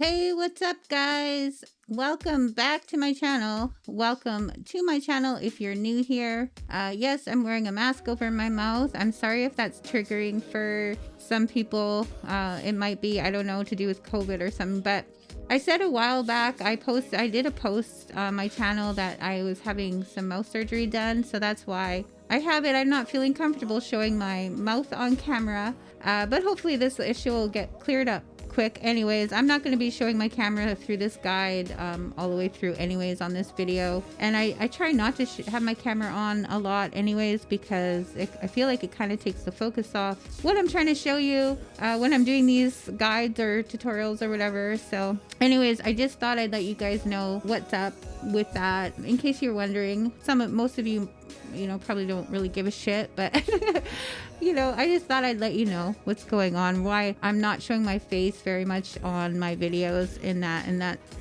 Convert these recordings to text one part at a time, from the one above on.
Hey, what's up guys? Welcome back to my channel. Welcome to my channel if you're new here. Yes, I'm wearing a mask over my mouth. I'm sorry if that's triggering for some people. It might be, I don't know, to do with COVID or something, but I said a while back, I did a post on my channel that I was having some mouth surgery done, so that's why I have it. I'm not feeling comfortable showing my mouth on camera, but hopefully this issue will get cleared up quick. Anyways, I'm not going to be showing my camera through this guide all the way through anyways on this video, and I try not to have my camera on a lot anyways, because I feel like it kind of takes the focus off what I'm trying to show you when I'm doing these guides or tutorials or whatever. So anyways, I just thought I'd let you guys know what's up with that, in case you're wondering. Most of you probably don't really give a shit, but I just thought I'd let you know what's going on, why I'm not showing my face very much on my videos, and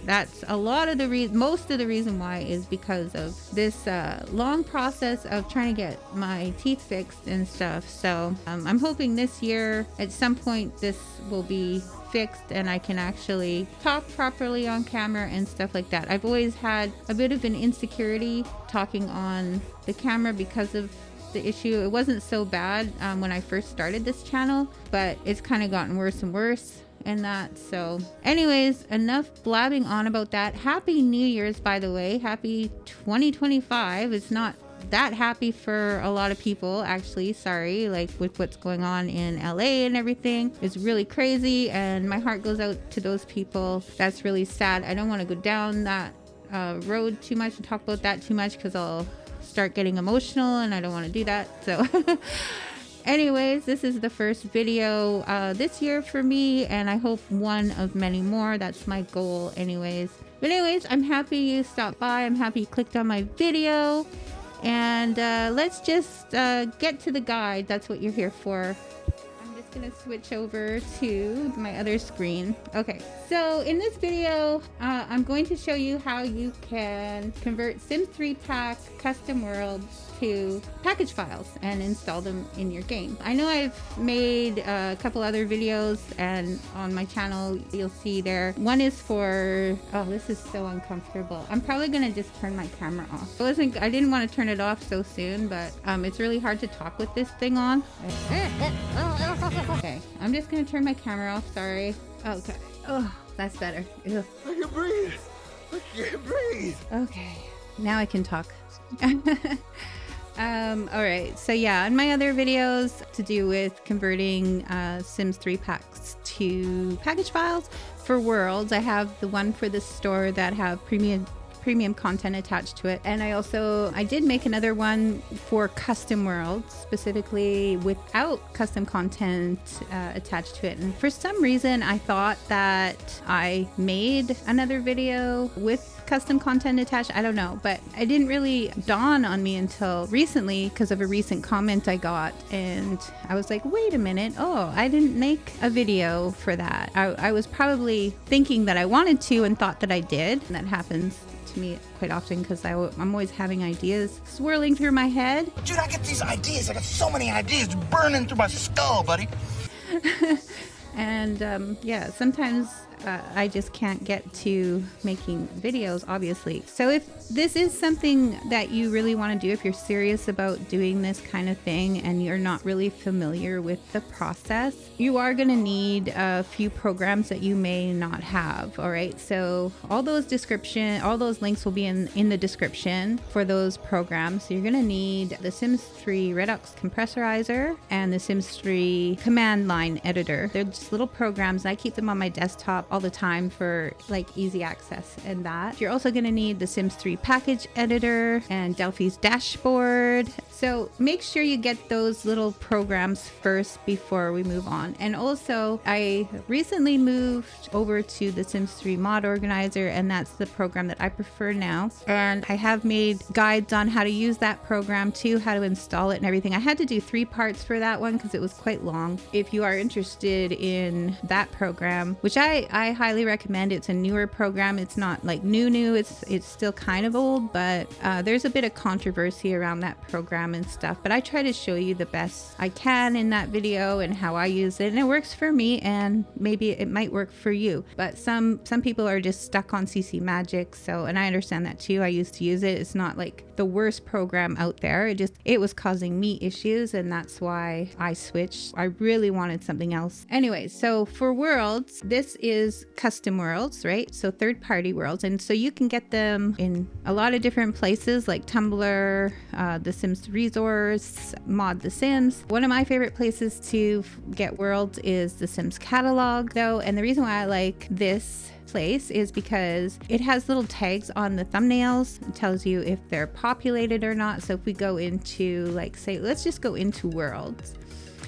that's a lot of the reason. Most of the reason why is because of this long process of trying to get my teeth fixed and stuff. So I'm hoping this year at some point this will be fixed and I can actually talk properly on camera and stuff like that. I've always had a bit of an insecurity talking on the camera because of the issue. It wasn't so bad when I first started this channel, but it's kind of gotten worse and worse and that. So anyways, enough blabbing on about that. Happy New Year's, by the way. Happy 2025. It's not that happy for a lot of people, actually. Sorry, like with what's going on in LA and everything, it's really crazy, and my heart goes out to those people. That's really sad. I don't want to go down that road too much and talk about that too much, because I'll start getting emotional and I don't want to do that. So anyways, this is the first video this year for me, and I hope one of many more. That's my goal anyways. But anyways, I'm happy you stopped by. I'm happy you clicked on my video. And let's just get to the guide. That's what you're here for. I'm just gonna switch over to my other screen. Okay, so in this video, I'm going to show you how you can convert Sims3Pack custom worlds to package files and install them in your game. I know I've made a couple other videos, and on my channel you'll see there. One is for, oh, this is so uncomfortable. I'm probably gonna just turn my camera off. I didn't want to turn it off so soon, but it's really hard to talk with this thing on. Okay, I'm just gonna turn my camera off. Sorry. Okay. Oh, that's better. Ugh. I can breathe. I can't breathe. Okay, now I can talk. All right, so yeah, in my other videos to do with converting Sims 3 packs to package files for worlds, I have the one for the store that have premium content attached to it, and I did make another one for custom worlds, specifically without custom content attached to it. And for some reason I thought that I made another video with custom content attached. I don't know, but it didn't really dawn on me until recently because of a recent comment I got, and I was like, wait a minute, oh, I didn't make a video for that. I was probably thinking that I wanted to and thought that I did, and that happens to me quite often because I'm always having ideas swirling through my head. Dude, I get these ideas. I got so many ideas burning through my skull, buddy. And yeah, sometimes I just can't get to making videos, obviously. So if this is something that you really want to do, if you're serious about doing this kind of thing and you're not really familiar with the process, you are going to need a few programs that you may not have. All right, so all those links will be in the description for those programs. So you're going to need the Sims 3 Redux Compressorizer and the Sims 3 Command Line Editor. They're just little programs. I keep them on my desktop all the time for like easy access and that. You're also going to need the Sims 3 Package Editor and Delphi's dashboard. So make sure you get those little programs first before we move on. And also, I recently moved over to the Sims 3 Mod Organizer, and that's the program that I prefer now. And I have made guides on how to use that program too, how to install it and everything. I had to do 3 parts for that one because it was quite long. If you are interested in that program, which I I highly recommend. It's a newer program. It's not like new. It's still kind of old, but there's a bit of controversy around that program and stuff. But I try to show you the best I can in that video and how I use it, and it works for me, and maybe it might work for you. But some people are just stuck on CC Magic, so, and I understand that too. I used to use it. It's not like the worst program out there. It was causing me issues, and that's why I switched. I really wanted something else. Anyway, so for worlds, this is custom worlds, right? So third-party worlds, and so you can get them in a lot of different places like Tumblr, the Sims Resource, Mod the Sims. One of my favorite places to get worlds is the Sims catalog, though, and the reason why I like this place is because it has little tags on the thumbnails. It tells you if they're populated or not. So if we go into, like, say, let's just go into worlds.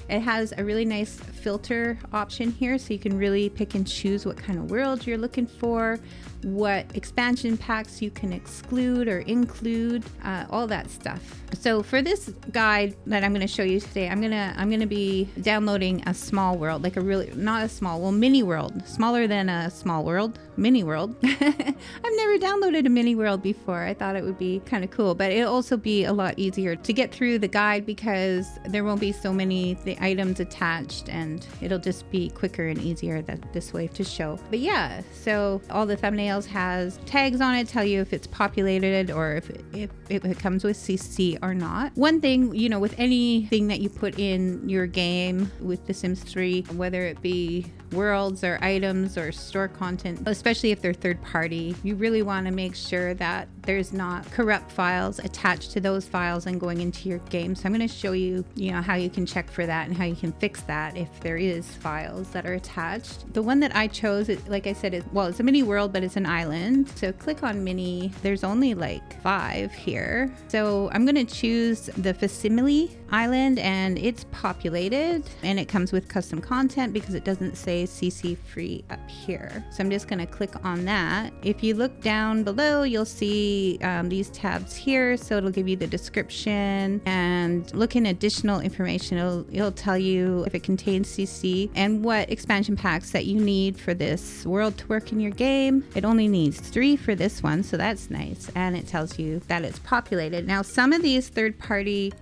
It has a really nice filter option here, so you can really pick and choose what kind of world you're looking for, what expansion packs you can exclude or include, all that stuff. So for this guide that I'm going to show you today, I'm gonna be downloading a small world, like a really, not a small, well, mini world, smaller than a small world, mini world. I've never downloaded a mini world before. I thought it would be kind of cool, but it'll also be a lot easier to get through the guide because there won't be so many items attached, and it'll just be quicker and easier this way to show. But yeah, so all the thumbnails has tags on it, tell you if it's populated or if it comes with CC or not. One thing, you know, with anything that you put in your game with The Sims 3, whether it be worlds or items or store content, especially if they're third party, you really want to make sure that there's not corrupt files attached to those files and going into your game. So I'm going to show you, how you can check for that and how you can fix that if there is files that are attached. The one that I chose, like I said, it's a mini world, but it's an island. So click on mini. There's only like 5 here. So I'm going to choose the Facsimile Island, and it's populated, and it comes with custom content because it doesn't say CC free up here. So I'm just going to click on that. If you look down below, you'll see these tabs here. So it'll give you the description, and look in additional information. It'll tell you if it contains CC and what expansion packs that you need for this world to work in your game. It only needs 3 for this one, so that's nice. And it tells you that it's populated. Now, some of these third-party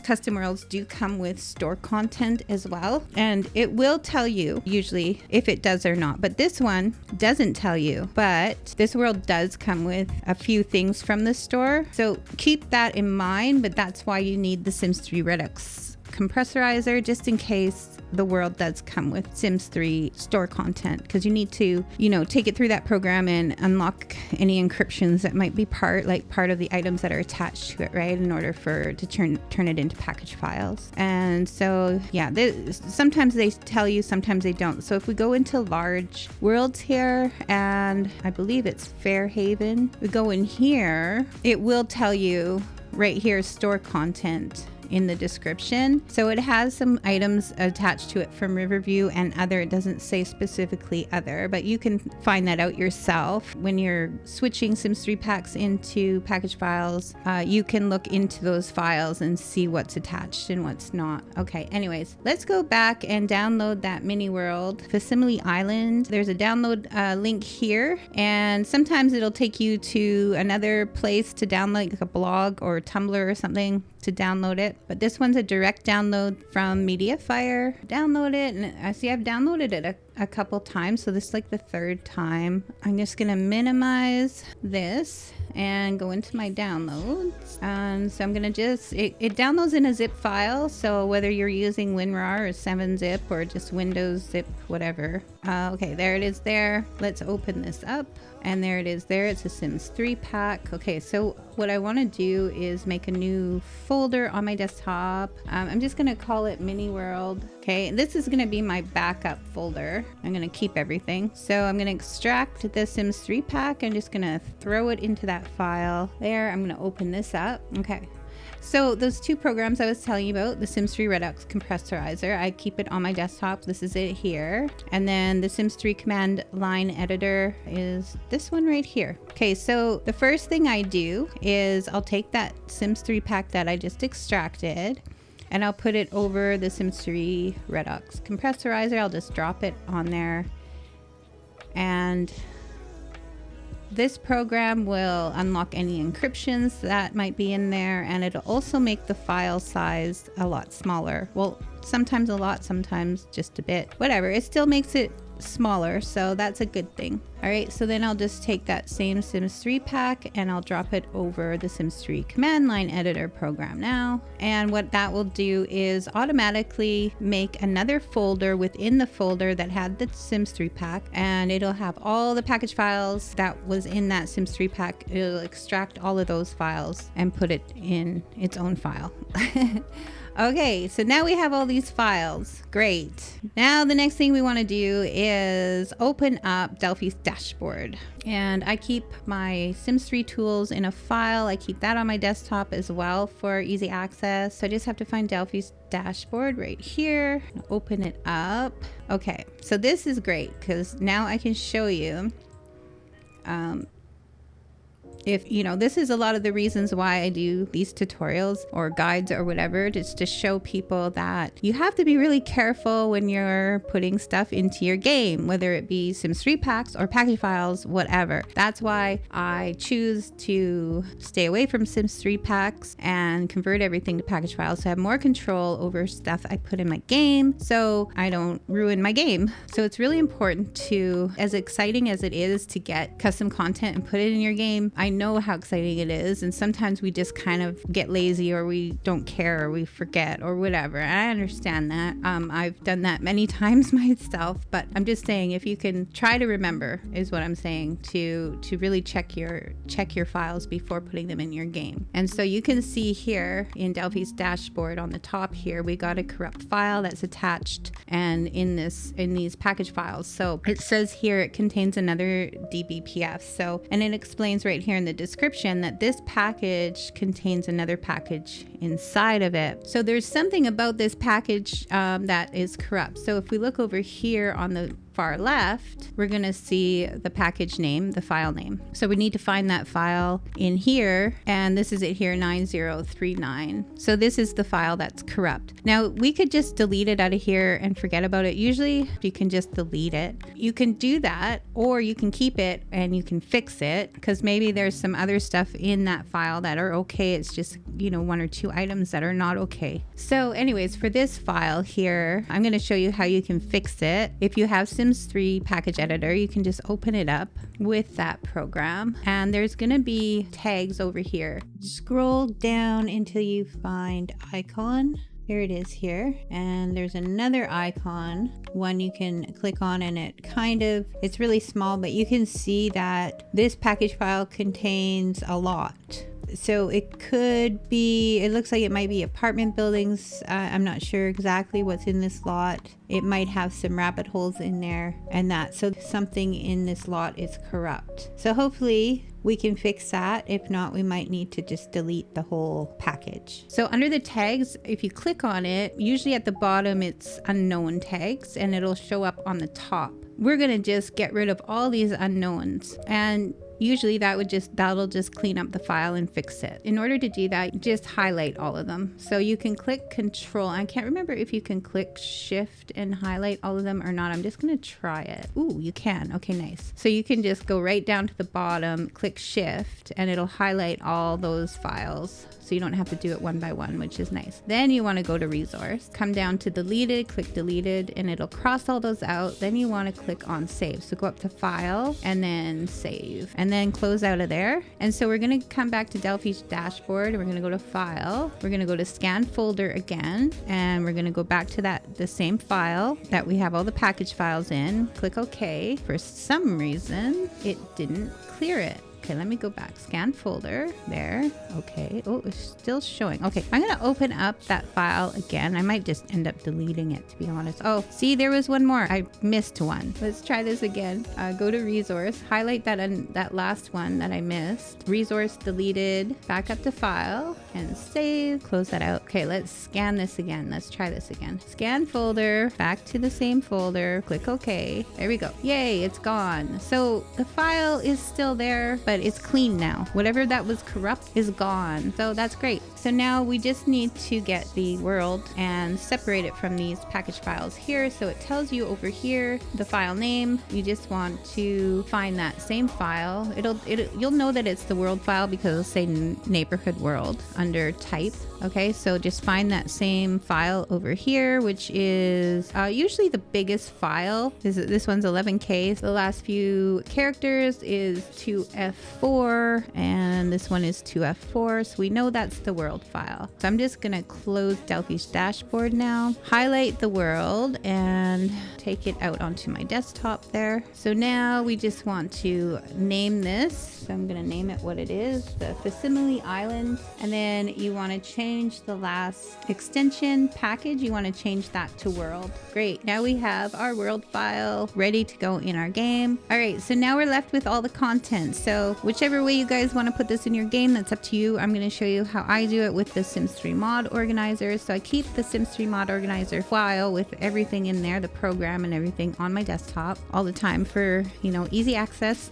custom worlds do come with store content as well, and it will tell you usually if it does or not, but this one doesn't tell you. But this world does come with a few things from the store, so keep that in mind. But that's why you need the Sims 3 Redux compressorizer, just in case the world does come with Sims 3 store content, because you need to, take it through that program and unlock any encryptions that might be part of the items that are attached to it, right? In order to turn it into package files. And so, yeah, sometimes they tell you, sometimes they don't. So if we go into large worlds here, and I believe it's Fairhaven, we go in here, it will tell you right here, store content in the description. So it has some items attached to it from Riverview and other. It doesn't say specifically other, but you can find that out yourself. When you're switching Sims3Packs into package files, you can look into those files and see what's attached and what's not. Okay, anyways, let's go back and download that mini world, Facsimile Island. There's a download link here, and sometimes it'll take you to another place to download, like a blog or Tumblr or something, to download it. But this one's a direct download from Mediafire. Download it, and I see I've downloaded it a couple times, so this is like the 3rd time. I'm just gonna minimize this and go into my downloads. So I'm gonna it downloads in a zip file, so whether you're using WinRAR or 7-zip or just Windows zip, whatever. Okay, there it is there. Let's open this up, and there it is there. It's a Sims3Pack. Okay, so what I want to do is make a new folder on my desktop. I'm just gonna call it Mini World. Okay, this is gonna be my backup folder. I'm gonna keep everything. So I'm gonna extract the Sims3Pack. I'm just gonna throw it into that file there. I'm gonna open this up. Okay. So those 2 programs I was telling you about, the Sims 3 Redux compressorizer, I keep it on my desktop. This is it here. And then the Sims 3 command line editor is this one right here. Okay, so the first thing I do is I'll take that Sims 3 pack that I just extracted, and I'll put it over the Sims 3 Redux compressorizer. I'll just drop it on there. And this program will unlock any encryptions that might be in there, and it'll also make the file size a lot smaller. Well, sometimes a lot, sometimes just a bit. Whatever, it still makes it smaller, so that's a good thing. All right, so then I'll just take that same Sims3Pack and I'll drop it over the Sims 3 command line editor program now. And what that will do is automatically make another folder within the folder that had the Sims3Pack, and it'll have all the package files that was in that Sims3Pack. It'll extract all of those files and put it in its own file. Okay, so now we have all these files. Great. Now the next thing we want to do is open up Delphi's dashboard. And I keep my Sims 3 tools in a file. I keep that on my desktop as well for easy access. So I just have to find Delphi's dashboard right here. Open it up. Okay, so this is great because now I can show you if, you know, this is a lot of the reasons why I do these tutorials or guides or whatever, just to show people that you have to be really careful when you're putting stuff into your game, whether it be Sims 3 packs or package files, whatever. That's why I choose to stay away from Sims 3 packs and convert everything to package files to have more control over stuff I put in my game so I don't ruin my game. So it's really important to, as exciting as it is to get custom content and put it in your game, I know how exciting it is, and sometimes we just kind of get lazy or we don't care or we forget or whatever. I understand that. I've done that many times myself, but I'm just saying, if you can try to remember, is what I'm saying, to really check your files before putting them in your game. And so you can see here in Delphi's dashboard on the top here, we got a corrupt file that's attached and in these package files. So it says here it contains another DBPF. So, and it explains right here in the description that this package contains another package inside of it. So there's something about this package that is corrupt. So if we look over here on the far left, we're going to see the package name, the file name. So we need to find that file in here, and this is it here, 9039. So this is the file that's corrupt. Now we could just delete it out of here and forget about it. Usually you can just delete it. You can do that, or you can keep it and you can fix it, because maybe there's some other stuff in that file that are okay. It's just, you know, one or two items that are not okay. So anyways, for this file here, I'm going to show you how you can fix it. If you have Sims 3 package editor, you can just open it up with that program, and there's going to be tags over here. Scroll down until you find icon. Here it is here, and there's another icon, one you can click on, and it's really small, but you can see that this package file contains a lot. So it could be, it looks like it might be apartment buildings. I'm not sure exactly what's in this lot. It might have some rabbit holes in there and that. So something in this lot is corrupt. So hopefully we can fix that. If not, we might need to just delete the whole package. So under the tags, if you click on it, usually at the bottom it's unknown tags, and it'll show up on the top. We're gonna just get rid of all these unknowns, and usually that'll just clean up the file and fix it. In order to do that, just highlight all of them. So you can click Control. I can't remember if you can click Shift and highlight all of them or not. I'm just gonna try it. Ooh, you can. Okay, nice. So you can just go right down to the bottom, click Shift, and it'll highlight all those files. So you don't have to do it one by one, which is nice. Then you want to go to Resource, come down to Deleted, click Deleted, and it'll cross all those out. Then you want to click on Save. So go up to File and then Save, and then close out of there. And so we're going to come back to Delphi's dashboard, and we're going to go to File. We're going to go to Scan Folder again, and we're going to go back to the same file that we have all the package files in. Click OK. For some reason, it didn't clear it. Okay, let me go back. Scan folder. There. Okay. Oh, it's still showing. Okay, I'm going to open up that file again. I might just end up deleting it, to be honest. Oh, see, there was one more. I missed one. Let's try this again. Go to Resource. Highlight that last one that I missed. Resource deleted. Back up to File and Save. Close that out. Okay, let's scan this again. Let's try this again. Scan folder. Back to the same folder. Click OK. There we go. Yay, it's gone. So the file is still there, but but it's clean now. Whatever that was corrupt is gone. So that's great. So now we just need to get the world and separate it from these package files here. So it tells you over here the file name. You just want to find that same file. You'll know that it's the world file because it'll say neighborhood world under type. Okay, so just find that same file over here, which is usually the biggest file. This one's 11K. The last few characters is 2F4, and this one is 2F4. So we know that's the world file. So I'm just gonna close Delphi's dashboard now, highlight the world, and take it out onto my desktop there. So now we just want to name this. So I'm gonna name it what it is, the Facsimile Island, and then you want to change the last extension package. You want to change that to world. Great. Now we have our world file ready to go in our game. All right, so now we're left with all the content. So whichever way you guys want to put this in your game, that's up to you. I'm going to show you how I do it with the Sims 3 mod organizer. So I keep the Sims 3 mod organizer file with everything in there, the program and everything on my desktop all the time for, easy access.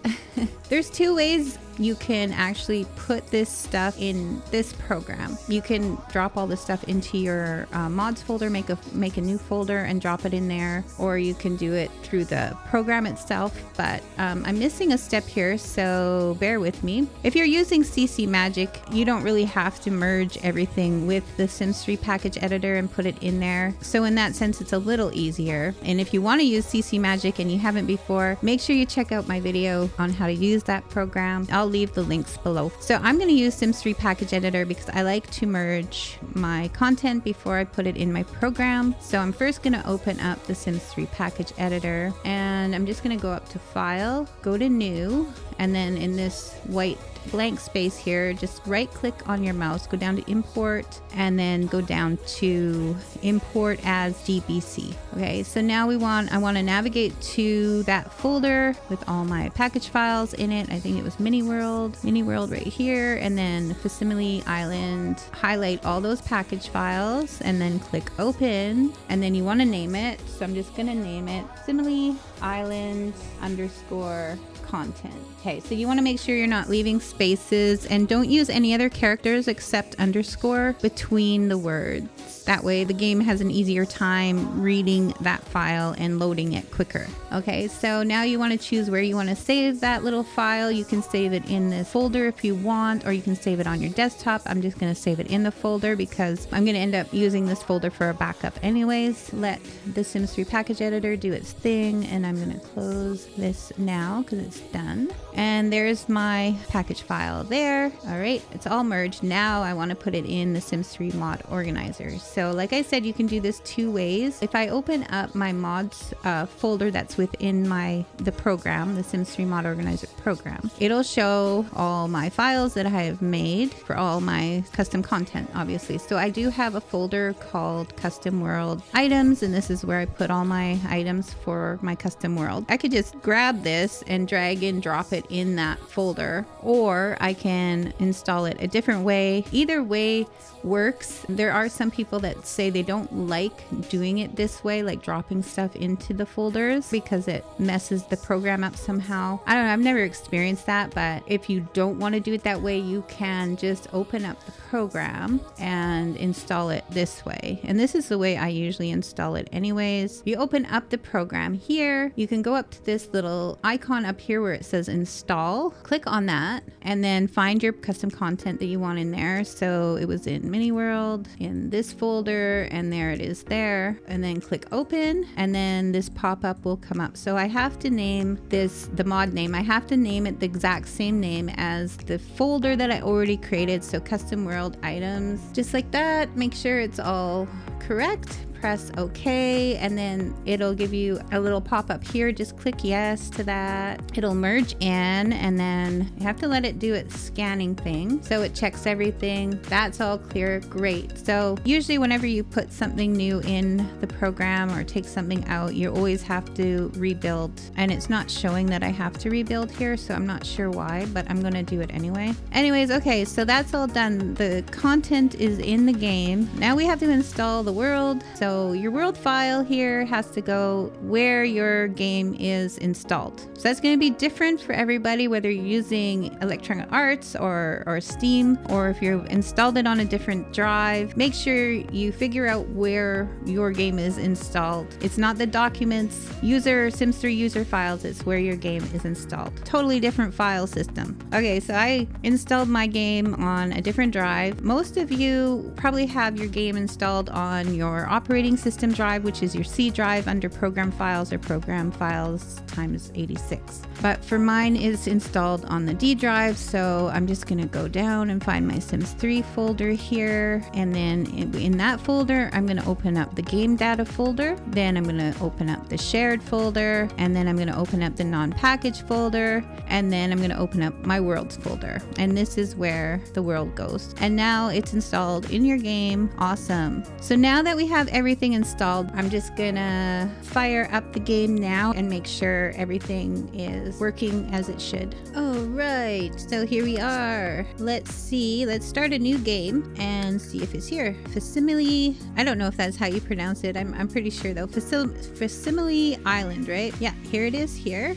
There's two ways you can actually put this stuff in this program. You can drop all this stuff into your mods folder, make a new folder and drop it in there, or you can do it through the program itself. But I'm missing a step here, so bear with me. If you're using CC Magic, you don't really have to merge everything with the Sims3 package editor and put it in there. So in that sense, it's a little easier. And if you want to use CC Magic and you haven't before, make sure you check out my video on how to use that program. I'll leave the links below. So I'm going to use Sims3 package editor because I like to merge my content before I put it in my program. So I'm first going to open up the Sims3 package editor, and I'm just going to go up to file, go to new, and then in this white blank space here, just right click on your mouse, go down to import, and then go down to import as DBC. Okay, so now I want to navigate to that folder with all my package files in it. I think it was mini world right here, and then Facsimile Island. Highlight all those package files and then click open, and then you want to name it. So I'm just gonna name it Facsimile Island _ content. Okay, so you want to make sure you're not leaving spaces, and don't use any other characters except underscore between the words. That way the game has an easier time reading that file and loading it quicker. Okay, so now you want to choose where you want to save that little file. You can save it in this folder if you want, or you can save it on your desktop. I'm just going to save it in the folder because I'm going to end up using this folder for a backup anyways. Let the Sims 3 package editor do its thing, and I'm going to close this now because it's done. And there's my package file there. All right, it's all merged. Now I want to put it in the Sims 3 mod organizer. So like I said, you can do this two ways. If I open up my mods folder that's within the program, the Sims 3 mod organizer program, it'll show all my files that I have made for all my custom content, obviously. So I do have a folder called custom world items, and this is where I put all my items for my custom world. I could just grab this and drag and drop it in that folder, or I can install it a different way. Either way works. There are some people that say they don't like doing it this way, like dropping stuff into the folders, because it messes the program up somehow. I don't know, I've never experienced that, but if you don't want to do it that way, you can just open up the program and install it this way. And this is the way I usually install it anyways. You open up the program here, you can go up to this little icon up here where it says install, click on that, and then find your custom content that you want in there. So it was in mini world in this folder, and there it is there, and then click open, and then this pop-up will come up. So I have to name this, the mod name, I have to name it the exact same name as the folder that I already created. So custom world items, just like that. Make sure it's all correct. Press OK, and then it'll give you a little pop-up here. Just click yes to that. It'll merge in, and then you have to let it do its scanning thing. So it checks everything. That's all clear. Great. So usually whenever you put something new in the program or take something out, you always have to rebuild, and it's not showing that I have to rebuild here, so I'm not sure why, but I'm gonna do it anyway. Anyways, okay, so that's all done. The content is in the game. Now we have to install the world. So So your world file here has to go where your game is installed. So that's going to be different for everybody, whether you're using Electronic Arts or Steam, or if you've installed it on a different drive. Make sure you figure out where your game is installed. It's not the documents, Sims 3 user files, it's where your game is installed. Totally different file system. Okay, so I installed my game on a different drive. Most of you probably have your game installed on your operating system drive, which is your C drive under program files or program files times 86. But for mine is installed on the D drive, so I'm just gonna go down and find my Sims 3 folder here, and then in that folder I'm gonna open up the game data folder, then I'm gonna open up the shared folder, and then I'm gonna open up the non-packaged folder, and then I'm gonna open up my worlds folder, and this is where the world goes. And now it's installed in your game. Awesome. So now that we have everything installed, I'm just gonna fire up the game now and make sure everything is working as it should. All right, so here we are. Let's see, let's start a new game and see if it's here. Facsimile, I don't know if that's how you pronounce it. I'm pretty sure though. Facsimile Island, right? Yeah, here it is here.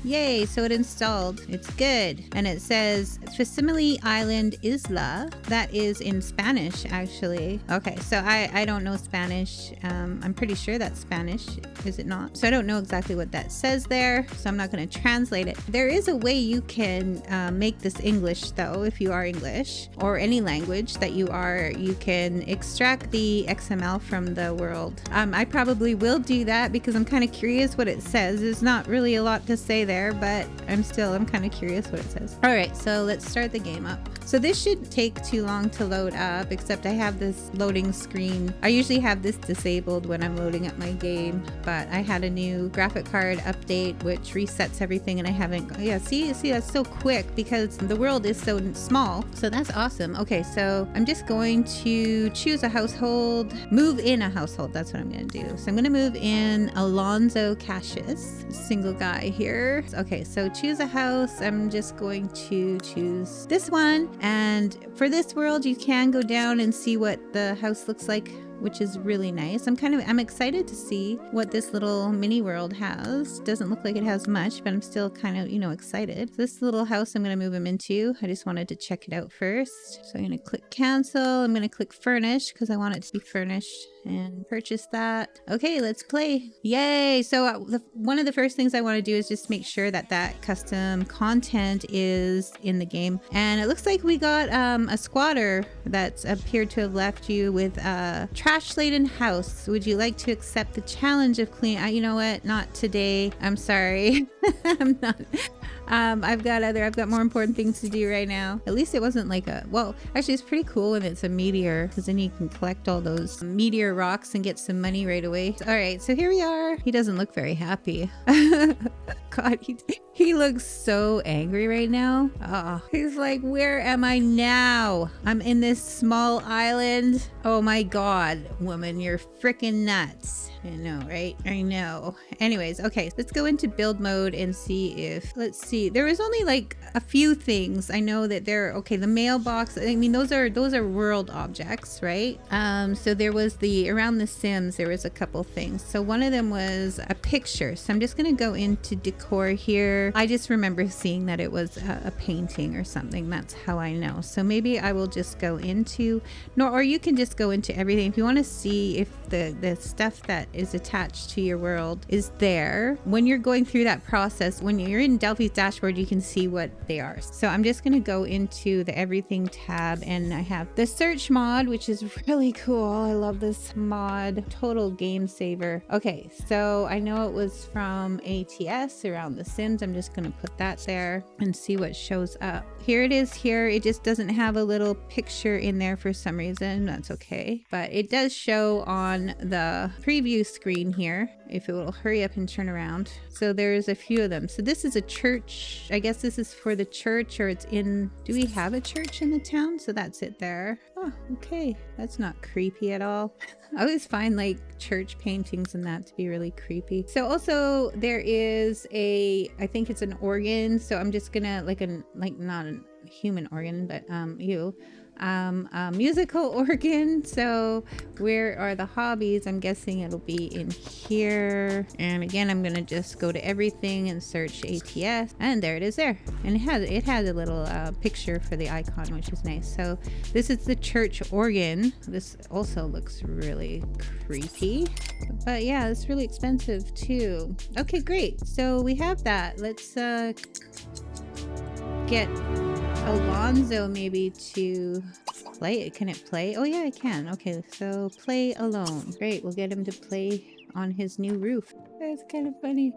Yay, so it installed. It's good. And it says Facsimile Island Isla. That is in Spanish, actually. Okay, so I don't know Spanish. I'm pretty sure that's Spanish, is it not? So I don't know exactly what that says there, so I'm not going to translate it. There is a way you can make this English, though, if you are English, or any language that you are. You can extract the XML from the world. I probably will do that because I'm kind of curious what it says. There's not really a lot to say there, but I'm kind of curious what it says. All right, so let's start the game up. So this shouldn't take too long to load up, except I have this loading screen. I usually have this disabled when I'm loading up my game, but I had a new graphic card update which resets everything, and I haven't. Yeah, see that's so quick because the world is so small. So that's awesome. Okay, so I'm just going to choose a household, move in a household. That's what I'm going to do. So I'm going to move in Alonzo Cassius, single guy here. Okay, so choose a house. I'm just going to choose this one. And for this world, you can go down and see what the house looks like, which is really nice. I'm excited to see what this little mini world has. Doesn't look like it has much, but I'm still kind of, excited. So this little house I'm going to move him into. I just wanted to check it out first. So I'm going to click cancel. I'm going to click furnish because I want it to be furnished and purchase that. Okay, let's play. Yay. So one of the first things I want to do is just make sure that custom content is in the game. And it looks like we got a squatter that's appeared to have left you with a trash-laden house. Would you like to accept the challenge of clean? You know what? Not today. I'm sorry. I'm not. I've got more important things to do right now. At least it wasn't like well, actually it's pretty cool when it's a meteor, because then you can collect all those meteor rocks and get some money right away. All right, so here we are. He doesn't look very happy. God, he looks so angry right now. Oh, he's like, where am I now? I'm in this small island. Oh my God, woman, you're freaking nuts. I know, right? I know. Anyways, okay, let's go into build mode and see if, let's see. There was only like a few things. I know that the mailbox, I mean, those are world objects, right? So there was around the Sims, there was a couple things. So one of them was a picture. So I'm just going to go into decor here. I just remember seeing that it was a painting or something. That's how I know. So maybe I will just go into, or you can just go into everything. If you want to see if the stuff that is attached to your world is there. When you're going through that process, when you're in Delphi's dashboard, you can see what they are. So I'm just going to go into the everything tab, and I have the search mod, which is really cool. I love this mod. Total game saver. Okay, so I know it was from ATS around the Sims. I'm just going to put that there and see what shows up. Here it is here. It just doesn't have a little picture in there for some reason. That's okay. But it does show on the preview screen here, if it will hurry up and turn around. So there's a few of them. So this is a church. I guess this is for the church, or it's in, do we have a church in the town? So that's it there. Oh, okay. That's not creepy at all. I always find like church paintings and that to be really creepy. So also there is I think it's an organ. So I'm just gonna not a human organ, but a musical organ. So where are the hobbies? I'm guessing it'll be in here. And again, I'm gonna just go to everything and search ATS, and there it is there. And it has a little picture for the icon, which is nice. So this is the church organ. This also looks really creepy, but yeah, it's really expensive too. Okay, great. So we have that. Let's get Alonzo maybe to play it. Can it play? Oh yeah, it can. Okay, so play alone. Great, we'll get him to play on his new roof. That's kind of funny.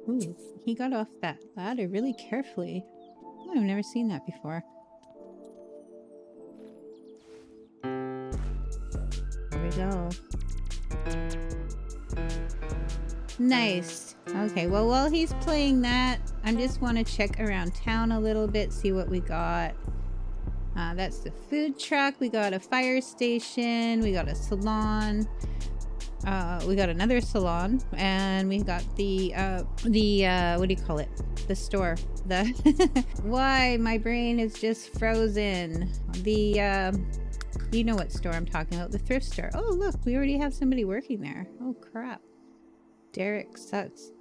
Ooh, he got off that ladder really carefully. Oh, I've never seen that before. There we go. Nice. Okay, well, while he's playing that, I just want to check around town a little bit, see what we got. That's the food truck. We got a fire station. We got a salon. We got another salon, and we got the what do you call it? The store. The why my brain is just frozen. The you know what store I'm talking about? The thrift store. Oh look, we already have somebody working there. Oh crap. Derek sucks.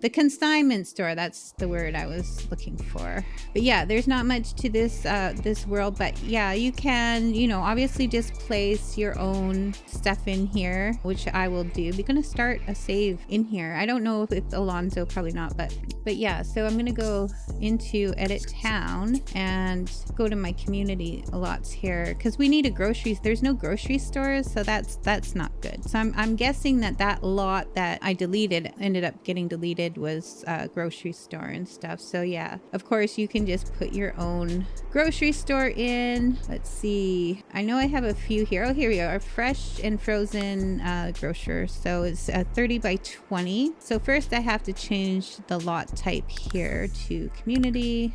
The consignment store, that's the word I was looking for. But yeah, there's not much to this this world, but yeah, you can, you know, obviously just place your own stuff in here, which I will do. We're gonna start a save in here. I don't know if it's Alonzo, probably not, but yeah, so I'm gonna go into edit town and go to my community lots here, because we need a grocery. There's no grocery stores, so that's not good. So I'm guessing that lot that I deleted ended up getting deleted was a grocery store and stuff. So yeah, of course you can just put your own grocery store in. Let's see, I know I have a few here. Oh, here we are, fresh and frozen grocer. So it's 30 by 20. So first I have to change the lot type here to community,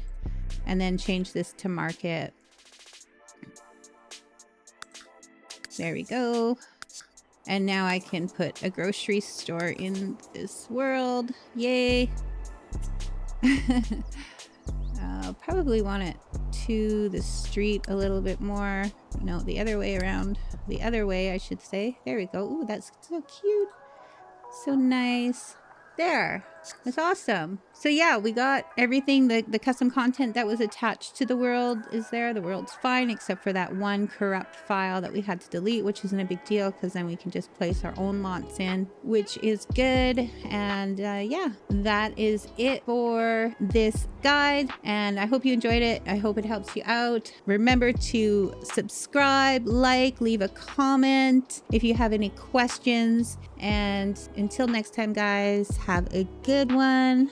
and then change this to market. There we go. And now I can put a grocery store in this world. Yay. I'll probably want it to the street a little bit more. No, the other way around. The other way, I should say. There we go. Ooh, that's so cute. So nice. There. That's awesome. So yeah, we got everything. The custom content that was attached to the world is there. The world's fine, except for that one corrupt file that we had to delete, which isn't a big deal, because then we can just place our own lots in, which is good. And yeah, that is it for this guide, and I hope you enjoyed it. I hope it helps you out. Remember to subscribe, like, leave a comment if you have any questions, and until next time guys, have a good one.